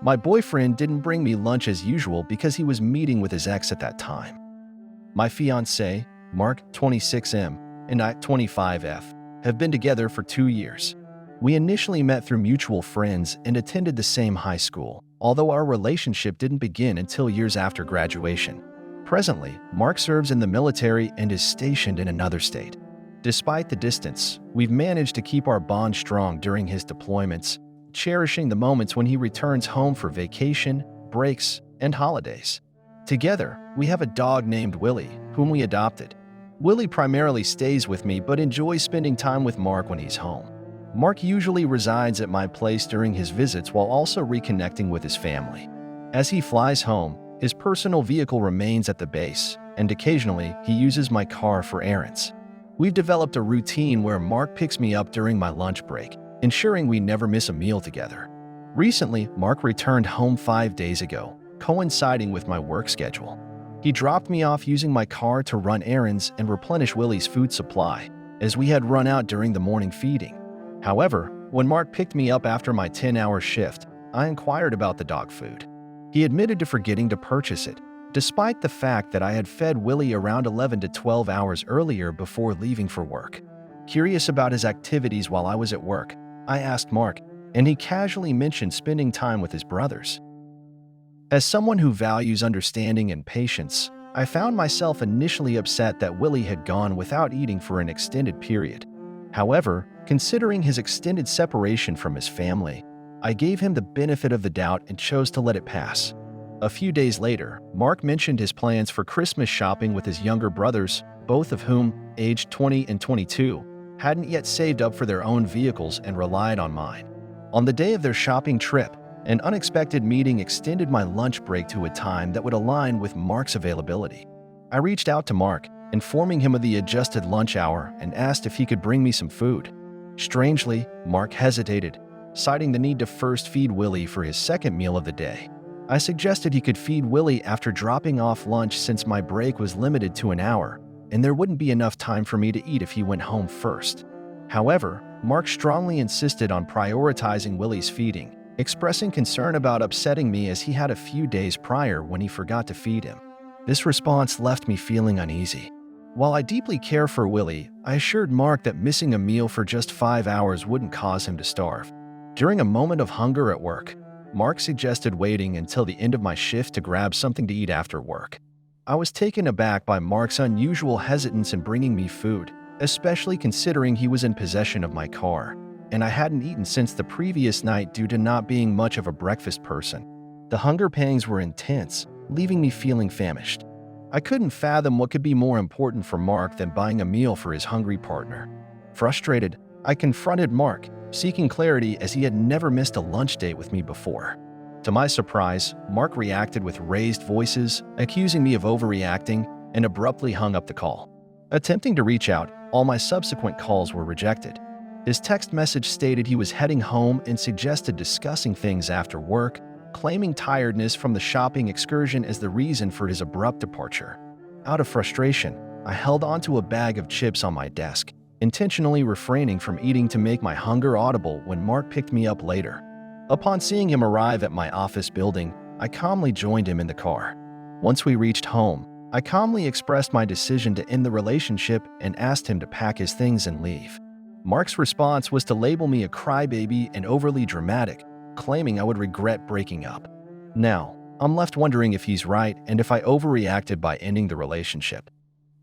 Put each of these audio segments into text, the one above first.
My boyfriend didn't bring me lunch as usual because he was meeting with his ex at that time. My fiancé, Mark 26M, and I 25F, have been together for 2 years. We initially met through mutual friends and attended the same high school, although our relationship didn't begin until years after graduation. Presently, Mark serves in the military and is stationed in another state. Despite the distance, we've managed to keep our bond strong during his deployments, cherishing the moments when he returns home for vacation, breaks, and holidays. Together, we have a dog named Willie, whom we adopted. Willie primarily stays with me but enjoys spending time with Mark when he's home. Mark usually resides at my place during his visits while also reconnecting with his family. As he flies home, his personal vehicle remains at the base, and occasionally he uses my car for errands. We've developed a routine where Mark picks me up during my lunch break, ensuring we never miss a meal together. Recently, Mark returned home 5 days ago, coinciding with my work schedule. He dropped me off using my car to run errands and replenish Willie's food supply, as we had run out during the morning feeding. However, when Mark picked me up after my 10-hour shift, I inquired about the dog food. He admitted to forgetting to purchase it, despite the fact that I had fed Willie around 11 to 12 hours earlier before leaving for work. Curious about his activities while I was at work, I asked Mark, and he casually mentioned spending time with his brothers. As someone who values understanding and patience, I found myself initially upset that Willie had gone without eating for an extended period. However, considering his extended separation from his family, I gave him the benefit of the doubt and chose to let it pass. A few days later, Mark mentioned his plans for Christmas shopping with his younger brothers, both of whom, aged 20 and 22, hadn't yet saved up for their own vehicles and relied on mine. On the day of their shopping trip, an unexpected meeting extended my lunch break to a time that would align with Mark's availability. I reached out to Mark, informing him of the adjusted lunch hour and asked if he could bring me some food. Strangely, Mark hesitated, citing the need to first feed Willie for his second meal of the day. I suggested he could feed Willie after dropping off lunch since my break was limited to an hour, and there wouldn't be enough time for me to eat if he went home first. However, Mark strongly insisted on prioritizing Willie's feeding, expressing concern about upsetting me as he had a few days prior when he forgot to feed him. This response left me feeling uneasy. While I deeply care for Willie, I assured Mark that missing a meal for just 5 hours wouldn't cause him to starve. During a moment of hunger at work, Mark suggested waiting until the end of my shift to grab something to eat after work. I was taken aback by Mark's unusual hesitance in bringing me food, especially considering he was in possession of my car, and I hadn't eaten since the previous night due to not being much of a breakfast person. The hunger pangs were intense, leaving me feeling famished. I couldn't fathom what could be more important for Mark than buying a meal for his hungry partner. Frustrated, I confronted Mark, seeking clarity as he had never missed a lunch date with me before. To my surprise, Mark reacted with raised voices, accusing me of overreacting, and abruptly hung up the call. Attempting to reach out, all my subsequent calls were rejected. His text message stated he was heading home and suggested discussing things after work, claiming tiredness from the shopping excursion as the reason for his abrupt departure. Out of frustration, I held onto a bag of chips on my desk, intentionally refraining from eating to make my hunger audible when Mark picked me up later. Upon seeing him arrive at my office building, I calmly joined him in the car. Once we reached home, I calmly expressed my decision to end the relationship and asked him to pack his things and leave. Mark's response was to label me a crybaby and overly dramatic, claiming I would regret breaking up. Now, I'm left wondering if he's right and if I overreacted by ending the relationship.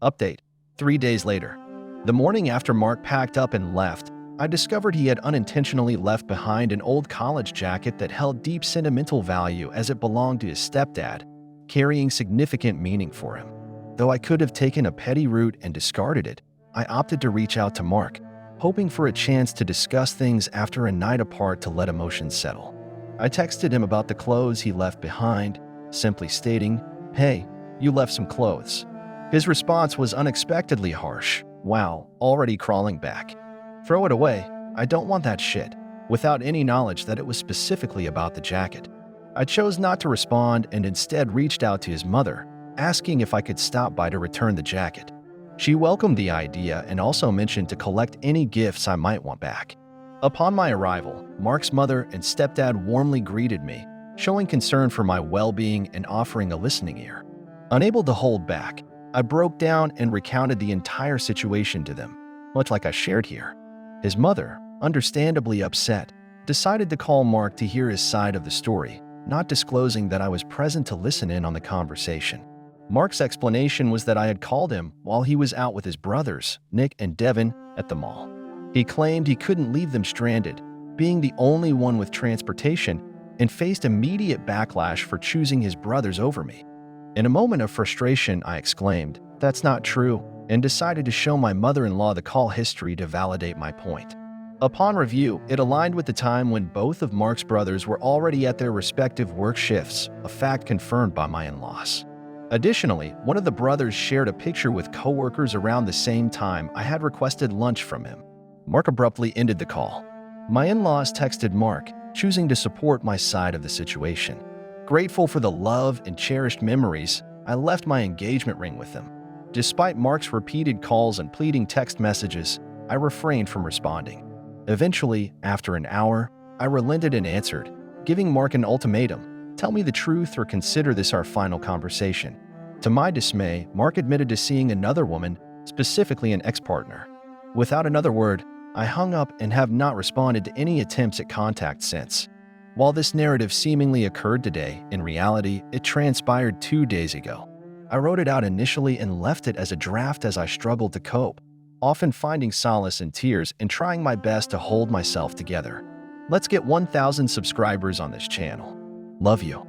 Update: 3 days later. The morning after Mark packed up and left, I discovered he had unintentionally left behind an old college jacket that held deep sentimental value as it belonged to his stepdad, carrying significant meaning for him. Though I could have taken a petty route and discarded it, I opted to reach out to Mark, hoping for a chance to discuss things after a night apart to let emotions settle. I texted him about the clothes he left behind, simply stating, "Hey, you left some clothes." His response was unexpectedly harsh. "Wow, already crawling back. Throw it away, I don't want that shit," without any knowledge that it was specifically about the jacket. I chose not to respond and instead reached out to his mother, asking if I could stop by to return the jacket. She welcomed the idea and also mentioned to collect any gifts I might want back. Upon my arrival, Mark's mother and stepdad warmly greeted me, showing concern for my well-being and offering a listening ear. Unable to hold back, I broke down and recounted the entire situation to them, much like I shared here. His mother, understandably upset, decided to call Mark to hear his side of the story, not disclosing that I was present to listen in on the conversation. Mark's explanation was that I had called him while he was out with his brothers, Nick and Devin, at the mall. He claimed he couldn't leave them stranded, being the only one with transportation, and faced immediate backlash for choosing his brothers over me. In a moment of frustration, I exclaimed, "That's not true," and decided to show my mother-in-law the call history to validate my point. Upon review, it aligned with the time when both of Mark's brothers were already at their respective work shifts, a fact confirmed by my in-laws. Additionally, one of the brothers shared a picture with coworkers around the same time I had requested lunch from him. Mark abruptly ended the call. My in-laws texted Mark, choosing to support my side of the situation. Grateful for the love and cherished memories, I left my engagement ring with them. Despite Mark's repeated calls and pleading text messages, I refrained from responding. Eventually, after an hour, I relented and answered, giving Mark an ultimatum: "Tell me the truth or consider this our final conversation." To my dismay, Mark admitted to seeing another woman, specifically an ex-partner. Without another word, I hung up and have not responded to any attempts at contact since. While this narrative seemingly occurred today, in reality, it transpired 2 days ago. I wrote it out initially and left it as a draft as I struggled to cope, often finding solace in tears and trying my best to hold myself together. Let's get 1,000 subscribers on this channel. Love you.